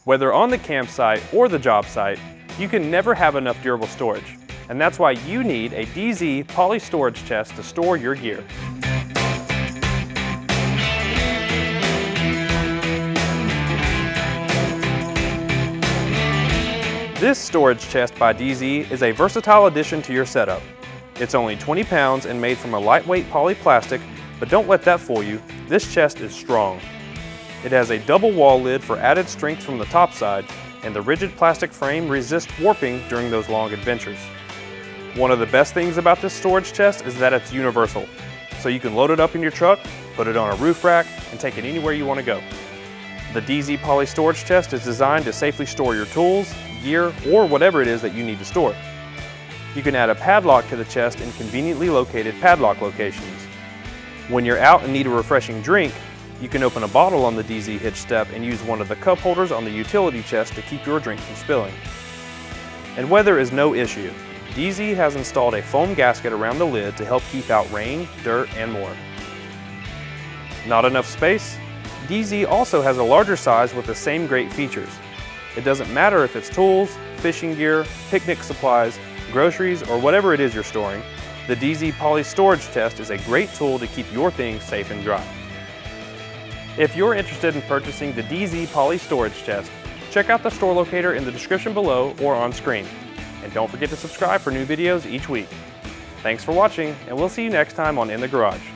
Whether on the campsite or the job site, you can never have enough durable storage. And that's why you need a DZ Poly Storage Chest to store your gear. This storage chest by DZ is a versatile addition to your setup. It's only 20 pounds and made from a lightweight poly plastic, but don't let that fool you, this chest is strong. It has a double wall lid for added strength from the top side, and the rigid plastic frame resists warping during those long adventures. One of the best things about this storage chest is that it's universal, so you can load it up in your truck, put it on a roof rack, and take it anywhere you want to go. The DZ Poly Storage Chest is designed to safely store your tools, gear, or whatever it is that you need to store. You can add a padlock to the chest in conveniently located padlock locations. When you're out and need a refreshing drink, you can open a bottle on the DZ hitch step and use one of the cup holders on the utility chest to keep your drink from spilling. And weather is no issue. DZ has installed a foam gasket around the lid to help keep out rain, dirt, and more. Not enough space? DZ also has a larger size with the same great features. It doesn't matter if it's tools, fishing gear, picnic supplies, groceries, or whatever it is you're storing, the DZ Poly Storage Chest is a great tool to keep your things safe and dry. If you're interested in purchasing the DZ Poly Storage Chest, check out the store locator in the description below or on screen. And don't forget to subscribe for new videos each week. Thanks for watching, and we'll see you next time on In the Garage.